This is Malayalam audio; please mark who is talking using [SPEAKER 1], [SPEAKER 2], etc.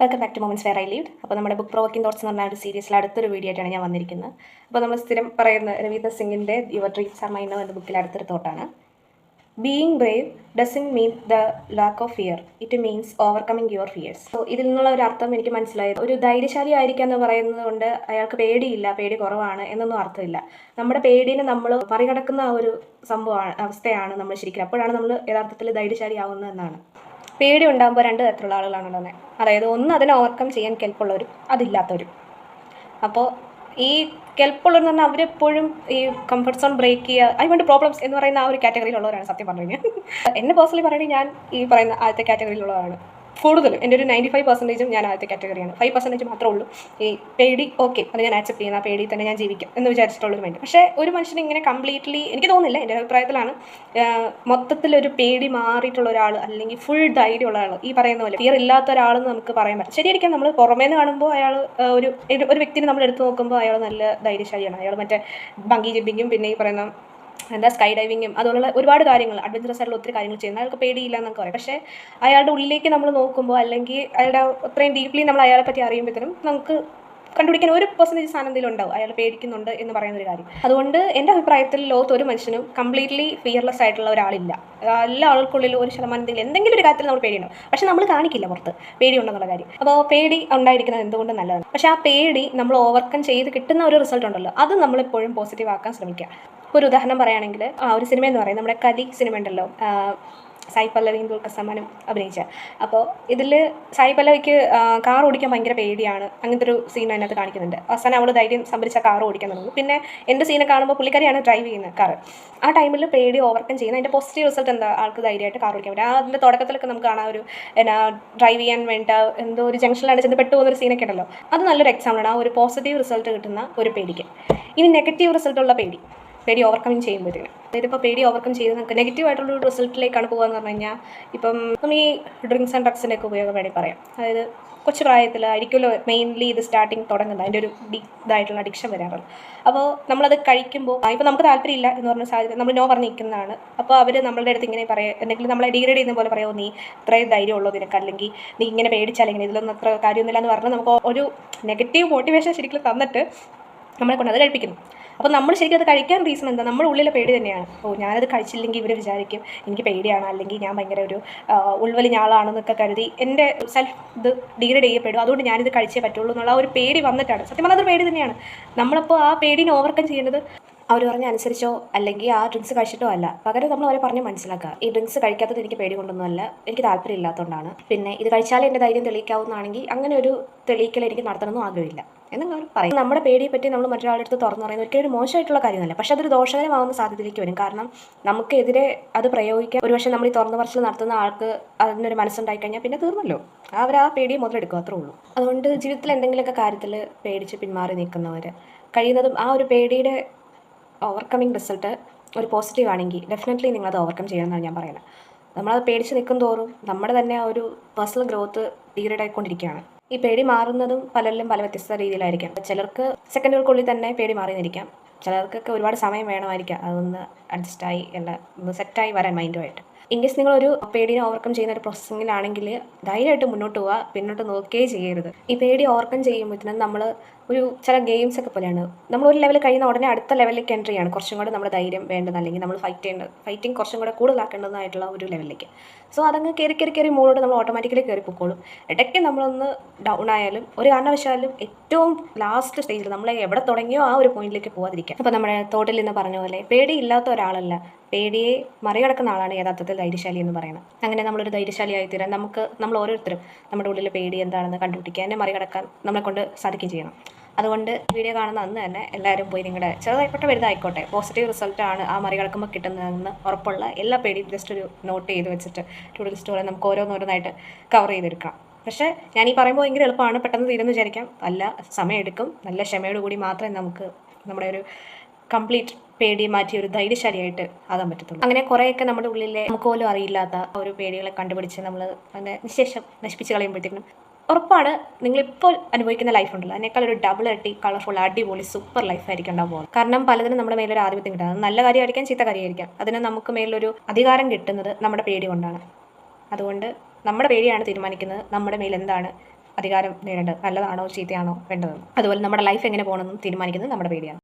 [SPEAKER 1] Welcome back to moments where I lived. അപ്പോൾ നമ്മുടെ ബുക്ക് പ്രൊവോക്കിംഗ് തോട്ട്സ് എന്ന് പറഞ്ഞ ഒരു സീരീസിൽ അടുത്തൊരു വീഡിയോ ആയിട്ടാണ് ഞാൻ വന്നിരിക്കുന്നത്. അപ്പോൾ നമ്മൾ സ്ഥിരം പറയുന്ന രവീന്ദർ സിംഗിൻ്റെ യുവർ ഡ്രീംസ് ആർ മൈൻ എന്ന ബുക്കിൽ അടുത്തൊരു തോട്ടാണ്. Being brave doesn't mean the lack of fear, it means overcoming your fears. So ഇതിൽ നിന്നുള്ള ഒരു അർത്ഥം എനിക്ക് മനസ്സിലായത്, ഒരു ധൈര്യശാലി ആയിരിക്കുക എന്ന് പറയുന്നത് കൊണ്ട് അയാൾക്ക് പേടിയില്ല, പേടി കുറവാണ് എന്നൊന്നും അർത്ഥമില്ല. നമ്മുടെ പേടിനെ നമ്മൾ മറികടക്കുന്ന ആ ഒരു സംഭവമാണ്, അവസ്ഥയാണ് നമ്മൾ ശരിക്കും. അപ്പോഴാണ് നമ്മൾ യഥാർത്ഥത്തിൽ ധൈര്യശാലി ആവുന്നത് എന്നാണ്. പേടി ഉണ്ടാകുമ്പോൾ രണ്ട് തരത്തിലുള്ള ആളുകളാണ് ഉണ്ടാകുന്നത്. അതായത് ഒന്ന് അതിനെ ഓവർകം ചെയ്യാൻ കെൽപ്പുള്ളവരും അതില്ലാത്തവരും. അപ്പോൾ ഈ കെൽപ്പുള്ളവരെന്ന് പറഞ്ഞാൽ അവരെപ്പോഴും ഈ കംഫർട്ട് സോൺ ബ്രേക്ക് ചെയ്യുക, ഐ വണ്ട് പ്രോബ്ലംസ് എന്ന് പറയുന്ന ആ ഒരു കാറ്റഗറിയിലുള്ളവരാണ് സത്യം പറഞ്ഞു കഴിഞ്ഞാൽ. എന്നെ പേഴ്സണലി പറയുകയാണെങ്കിൽ ഞാൻ ഈ പറയുന്ന ആദ്യത്തെ കാറ്റഗറിയിലുള്ളതാണ്. കൂടുതലും എൻ്റെ ഒരു 95% ഞാൻ ആദ്യത്തെ കാറ്റഗറിയാണ്. 5% മാത്രമേ ഉള്ളൂ ഈ പേടി. ഓക്കെ, അത് ഞാൻ ആക്സെപ്റ്റ് ചെയ്യുന്ന, ആ പേടി തന്നെ ഞാൻ ജീവിക്കും എന്ന് വിചാരിച്ചിട്ടുള്ളൊരു മൈൻഡ്. പക്ഷേ ഒരു മനുഷ്യന് ഇങ്ങനെ കംപ്ലീറ്റ്ലി, എനിക്ക് തോന്നുന്നില്ല, എൻ്റെ അഭിപ്രായത്തിലാണ്, മൊത്തത്തിലൊരു പേടി മാറിയിട്ടുള്ള ഒരാൾ അല്ലെങ്കിൽ ഫുൾ ധൈര്യമുള്ള ആൾ, ഈ പറയുന്ന പോലെ ഫിയർ ഇല്ലാത്ത ഒരാളെന്ന് നമുക്ക് പറയാൻ പറ്റും. ശരിയായിരിക്കാം, നമ്മൾ പുറമേന്ന് കാണുമ്പോൾ അയാൾ ഒരു വ്യക്തിനെ നമ്മൾ എടുത്തു നോക്കുമ്പോൾ അയാൾ നല്ല ധൈര്യശാലിയാണ്. അയാൾ മറ്റേ ബങ്കി ജമ്പിങ്ങും പിന്നെ ഈ പറയുന്ന സ്കൈ ഡൈവിങ്ങും അതുപോലുള്ള ഒരുപാട് കാര്യങ്ങൾ, അഡ്വഞ്ചറസ് ആയിട്ടുള്ള ഒത്തിരി കാര്യങ്ങൾ ചെയ്യുന്നത് അയാൾക്ക് പേടിയില്ല എന്നൊക്കെ പറയും. പക്ഷേ അയാളുടെ ഉള്ളിലേക്ക് നമ്മൾ നോക്കുമ്പോൾ അല്ലെങ്കിൽ അയാളുടെ അത്രയും ഡീപ്ലി നമ്മൾ അയാളെ പറ്റി അറിയുമ്പോഴത്തേനും നമുക്ക് കണ്ടുപിടിക്കാൻ 1% സാധനം എന്തെങ്കിലും ഉണ്ടാവും അയാൾ പേടിക്കുന്നുണ്ട് എന്ന് പറയുന്ന ഒരു കാര്യം. അതുകൊണ്ട് എൻ്റെ അഭിപ്രായത്തിൽ ലോകത്ത് ഒരു മനുഷ്യനും കംപ്ലീറ്റ്ലി ഫിയർലെസ് ആയിട്ടുള്ള ഒരാളില്ല. എല്ലാ ആൾക്കുള്ളിൽ 1% എന്തെങ്കിലും ഒരു കാര്യത്തിൽ നമ്മൾ പേടിയുണ്ടാവും. പക്ഷെ നമ്മൾ കാണിക്കില്ല പുറത്ത് പേടിയുണ്ടെന്നുള്ള കാര്യം. അപ്പോൾ പേടി ഉണ്ടായിരിക്കുന്നത് എന്തുകൊണ്ട് നല്ലതാണ്. പക്ഷേ ആ പേടി നമ്മൾ ഓവർകം ചെയ്ത് കിട്ടുന്ന ഒരു റിസൾട്ട് ഉണ്ടല്ലോ, അത് നമ്മളെപ്പോഴും പോസിറ്റീവ് ആക്കാൻ ശ്രമിക്കുക. ഒരു ഉദാഹരണം പറയുകയാണെങ്കിൽ, ഒരു സിനിമ എന്ന് പറയുന്നത് നമ്മുടെ കലി സിനിമ ഉണ്ടല്ലോ, സായി പല്ലവിയും ദുൽഖർ സൽമാനും അഭിനയിച്ച. അപ്പോൾ ഇതിൽ സായി പല്ലവിക്ക് കാർ ഓടിക്കാൻ ഭയങ്കര പേടിയാണ്. അങ്ങനത്തെ ഒരു സീൻ അതിനകത്ത് കാണിക്കുന്നുണ്ട്. അവസാനം അവൾ ധൈര്യം സംഭരിച്ച കാർ ഓടിക്കാൻ തുടങ്ങും. പിന്നെ എൻ്റെ സീനെ കാണുമ്പോൾ പുള്ളിക്കാരിയാണ് ഡ്രൈവ് ചെയ്യുന്നത് കാർ. ആ ടൈമിൽ പേടി ഓവർകം ചെയ്യുന്ന അതിൻ്റെ പോസിറ്റീവ് റിസൾട്ട് എന്താ, ആൾക്ക് ധൈര്യമായിട്ട് കാർ ഓടിക്കാൻ പറ്റും. അതിൻ്റെ തുടക്കത്തിലൊക്കെ നമുക്ക് കാണാൻ ഒരു ഡ്രൈവ് ചെയ്യാൻ വേണ്ട എന്തോ ഒരു ജംഗ്ഷനിലാണ് ചെന്ന് പെട്ടു പോകുന്നൊരു സീനൊക്കെ ഉണ്ടല്ലോ. അത് നല്ലൊരു എക്സാമ്പിളാണ് ആ ഒരു പോസിറ്റീവ് റിസൾട്ട് കിട്ടുന്ന ഒരു പേടിക്ക്. ഇനി നെഗറ്റീവ് റിസൾട്ടുള്ള പേടി ഓവർകം ചെയ്യുമ്പോഴത്തേന്, അതായത് ഇപ്പോൾ പേടി ഓവർകം ചെയ്ത് നമുക്ക് നെഗറ്റീവായിട്ടുള്ളൊരു റിസൾട്ടിലേക്കാണ് പോകുകയെന്ന് പറഞ്ഞു കഴിഞ്ഞാൽ, ഇപ്പം നമ്മൾ ഈ ഡ്രിങ്ക്സ് ആൻഡ് ഡ്രഗ്സിൻ്റെ ഒക്കെ ഉപയോഗം വേണമെങ്കിൽ പറയാം. അതായത് കൊച്ചു പ്രായത്തിലായിരിക്കുമല്ലോ മെയിൻലി ഇത് സ്റ്റാർട്ടിങ് തുടങ്ങുന്നത്, അതിൻ്റെ ഒരു ഇതായിട്ടുള്ള അഡിക്ഷൻ വരാറുള്ളത്. അപ്പോൾ നമ്മളത് കഴിക്കുമ്പോൾ ഇപ്പോൾ നമുക്ക് താല്പര്യമില്ല എന്ന് പറഞ്ഞ സാഹചര്യം നമ്മൾ നോ പറഞ്ഞ് നിൽക്കുന്നതാണ്. അപ്പോൾ അവർ നമ്മളുടെ അടുത്ത് ഇങ്ങനെ പറയുക, എന്തെങ്കിലും നമ്മളെ ഡിഗ്രേഡ് ചെയ്യുന്ന പോലെ പറയുമോ, നീ ഇത്രയും ധൈര്യമുള്ളൂ നിനക്ക്, അല്ലെങ്കിൽ നീ ഇങ്ങനെ പേടിച്ചാൽ ഇങ്ങനെ, ഇതിലൊന്നും അത്ര കാര്യമൊന്നുമില്ല എന്ന് പറഞ്ഞാൽ നമുക്ക് ഒരു നെഗറ്റീവ് മോട്ടിവേഷൻ ശരിക്കും തന്നിട്ട് നമ്മളെ കൊണ്ട് അത് കഴിപ്പിക്കുന്നു. അപ്പോൾ നമ്മൾ ശരിക്കും അത് കഴിക്കാൻ റീസൺ എന്താ, നമ്മുടെ ഉള്ളിലെ പേടി തന്നെയാണ്. ഞാനത് കഴിച്ചില്ലെങ്കിൽ ഇവർ വിചാരിക്കും എനിക്ക് പേടിയാണ്, അല്ലെങ്കിൽ ഞാൻ ഭയങ്കര ഒരു ഉൾവലിഞ്ഞാളാണെന്നൊക്കെ കരുതി എൻ്റെ സെൽഫ് ഇത് ഡിഗ്രേഡ് ചെയ്യപ്പെടും, അതുകൊണ്ട് ഞാനിത് കഴിച്ചേ പറ്റുള്ളൂ എന്നുള്ള ഒരു പേടി വന്നിട്ടാണ്. സത്യം പറഞ്ഞാൽ അതൊരു പേടി തന്നെയാണ്. നമ്മളപ്പോൾ ആ പേടിനെ ഓവർകം ചെയ്യേണ്ടത് അവർ പറഞ്ഞ് അനുസരിച്ചോ അല്ലെങ്കിൽ ആ ഡ്രിങ്ക്സ് കഴിച്ചിട്ടോ അല്ല, പകരം നമ്മൾ അവരെ പറഞ്ഞ് മനസ്സിലാക്കുക, ഈ ഡ്രിങ്ക്സ് കഴിക്കാത്തത് എനിക്ക് പേടി കൊണ്ടൊന്നുമല്ല, എനിക്ക് താല്പര്യമില്ലാത്തതുകൊണ്ടാണ്. പിന്നെ ഇത് കഴിച്ചാലേ എൻ്റെ ധൈര്യം തെളിയിക്കാവുന്നതാണെങ്കിൽ അങ്ങനെ ഒരു തെളിയിക്കൽ എനിക്ക് നടത്തണമെന്നും ആഗ്രഹമില്ല എന്നങ്ങൾ പറയും. നമ്മുടെ പേടിയെ പറ്റി നമ്മൾ മറ്റൊരാളുടെ അടുത്ത് തുറന്നു പറയുന്നത് ഒരിക്കലും ഒരു മോശമായിട്ടുള്ള കാര്യമല്ല. പക്ഷെ അതൊരു ദോഷകരമാവുന്ന സാധ്യതയിലേക്ക് വരും. കാരണം നമുക്കെതിരെ അത് പ്രയോഗിക്കാൻ ഒരുപക്ഷെ നമ്മൾ ഈ തുറന്നു പറച്ചിൽ നടത്തുന്ന ആൾക്ക് അതിനൊരു മനസ്സുണ്ടായി കഴിഞ്ഞാൽ പിന്നെ തീർന്നല്ലോ, അവർ ആ പേടിയെ മുതലെടുക്കും, അത്രേ ഉള്ളൂ. അതുകൊണ്ട് ജീവിതത്തിൽ എന്തെങ്കിലുമൊക്കെ കാര്യത്തിൽ പേടിച്ച് പിന്മാറി നിൽക്കുന്നവർ കഴിയുന്നതും ആ ഒരു പേടിയുടെ ഓവർകമ്മിങ് റിസൾട്ട് ഒരു പോസിറ്റീവ് ആണെങ്കിൽ ഡെഫിനറ്റ്ലി നിങ്ങളത് ഓവർകം ചെയ്യണമെന്നാണ് ഞാൻ പറയുന്നത്. നമ്മളത് പേടിച്ച് നിൽക്കും തോറും നമ്മുടെ തന്നെ ആ ഒരു പേഴ്സണൽ ഗ്രോത്ത് ഡിഗ്രേഡ് ആയിക്കൊണ്ടിരിക്കുകയാണ്. ഈ പേടി മാറുന്നതും പലരിലും പല വ്യത്യസ്ത രീതിയിലായിരിക്കാം. ചിലർക്ക് സെക്കൻഡുകൾക്കുള്ളിൽ തന്നെ പേടി മാറിയെന്നിരിക്കാം, ചിലർക്കൊക്കെ ഒരുപാട് സമയം വേണമായിരിക്കാം അതൊന്ന് അഡ്ജസ്റ്റായി എല്ലാം ഒന്ന് സെറ്റായി വരാൻ മൈൻഡുമായിട്ട്. ഇൻ കേസ് നിങ്ങളൊരു പേടിനെ ഓവർകം ചെയ്യുന്ന ഒരു പ്രോസസ്സിങ്ങിലാണെങ്കിൽ ധൈര്യമായിട്ട് മുന്നോട്ട് പോവുക, പിന്നോട്ട് നോക്കുകയേ ചെയ്യരുത്. ഈ പേടി ഓവർകം ചെയ്യുമ്പോഴത്തേനും നമ്മൾ ഒരു ചില ഗെയിംസ് ഒക്കെ പോലെയാണ്, നമ്മൾ ഒരു ലെവൽ കഴിയുന്ന ഉടനെ അടുത്ത ലെവലിലേക്ക് എൻട്രി ചെയ്യാണ്. കുറച്ചും കൂടെ നമ്മുടെ ധൈര്യം വേണ്ടത്, അല്ലെങ്കിൽ നമ്മൾ ഫൈറ്റിംഗ് കുറച്ചും കൂടെ കൂടുതലാക്കേണ്ടതായിട്ടുള്ള ഒരു ലെവലിലേക്ക്. സോ അതങ്ങ് കയറി മുകളിലോട്ട് നമ്മൾ ഓട്ടോമാറ്റിക്കലി കയറി പൊക്കോളും. ഇടയ്ക്ക് നമ്മളൊന്ന് ഡൗൺ ആയാലും ഒരു കാരണവശാലും ഏറ്റവും ലാസ്റ്റ് സ്റ്റേജിൽ നമ്മളെ എവിടെ തുടങ്ങിയോ ആ ഒരു പോയിന്റിലേക്ക് പോകാതിരിക്കാം. അപ്പോൾ നമ്മുടെ തോട്ടിൽ നിന്ന് പറഞ്ഞ പോലെ പേടിയില്ലാത്ത ഒരാളല്ല, പേടിയെ മറികടക്കുന്ന ആളാണ് യഥാർത്ഥത്തിൽ ധൈര്യശാലി എന്ന് പറയുന്നത്. അങ്ങനെ നമ്മളൊരു ധൈര്യശാലിയായി തീരാൻ നമ്മൾ ഓരോരുത്തരും നമ്മുടെ ഉള്ളിൽ പേടി എന്താണെന്ന് കണ്ടുപിടിക്കുക, എന്നെ മറികടക്കാൻ നമ്മളെ കൊണ്ട് സാധിക്കുകയും ചെയ്യണം. അതുകൊണ്ട് വീഡിയോ കാണുന്ന അന്ന് തന്നെ എല്ലാവരും പോയി നിങ്ങളുടെ ചെറുതായിക്കോട്ടെ വലുതായിക്കോട്ടെ പോസിറ്റീവ് റിസൾട്ടാണ് ആ മറികടക്കുമ്പോൾ കിട്ടുന്നതെന്ന് ഉറപ്പുള്ള എല്ലാ പേടിയും ജസ്റ്റ് ഒരു നോട്ട് ചെയ്ത് വെച്ചിട്ട് ടു ലിസ്റ്റ് പോലെ നമുക്ക് ഓരോന്നോരോന്നായിട്ട് കവർ ചെയ്തെടുക്കാം. പക്ഷേ ഞാൻ ഈ പറയുമ്പോൾ ഭയങ്കര എളുപ്പമാണ്, പെട്ടെന്ന് തീരുമെന്ന് വിചാരിക്കാം. അല്ല, സമയമെടുക്കും. നല്ല ക്ഷമയോടുകൂടി മാത്രമേ നമുക്ക് നമ്മുടെ ഒരു കംപ്ലീറ്റ് പേടിയെ മാറ്റി ഒരു ധൈര്യശാലിയായിട്ട് ആകാൻ പറ്റത്തുള്ളൂ. അങ്ങനെ കുറേയൊക്കെ നമ്മുടെ ഉള്ളിലെ നമുക്ക് പോലും അറിയില്ലാത്ത ഒരു പേടികളെ കണ്ടുപിടിച്ച് നമ്മൾ അതിൻ്റെ നിശേഷം നശിപ്പിച്ച് കളയുമ്പോഴത്തേക്കും ഉറപ്പാണ് നിങ്ങളിപ്പോൾ അനുഭവിക്കുന്ന ലൈഫ് ഉണ്ടല്ലോ അതിനേക്കാൾ ഒരു ഡബിൾ ഇരട്ടി കളർഫുൾ അടിപൊളി സൂപ്പർ ലൈഫായിരിക്കും ഉണ്ടാകാൻ പോകുന്നത്. കാരണം പലതിനും നമ്മുടെ മേലൊരു ആധിപത്യം കിട്ടുക, നല്ല കാര്യമായിരിക്കാം ചീത്ത കാര്യമായിരിക്കാം, അതിന് നമുക്ക് മേലൊരു അധികാരം കിട്ടുന്നത് നമ്മുടെ പേടി കൊണ്ടാണ്. അതുകൊണ്ട് നമ്മുടെ പേടിയാണ് തീരുമാനിക്കുന്നത് നമ്മുടെ മേൽ എന്താണ് അധികാരം നേടേണ്ടത്, നല്ലതാണോ ചീത്തയാണോ വേണ്ടതെന്ന്. അതുപോലെ നമ്മുടെ ലൈഫ് എങ്ങനെ പോകണമെന്നും തീരുമാനിക്കുന്നത് നമ്മുടെ പേടിയാണ്.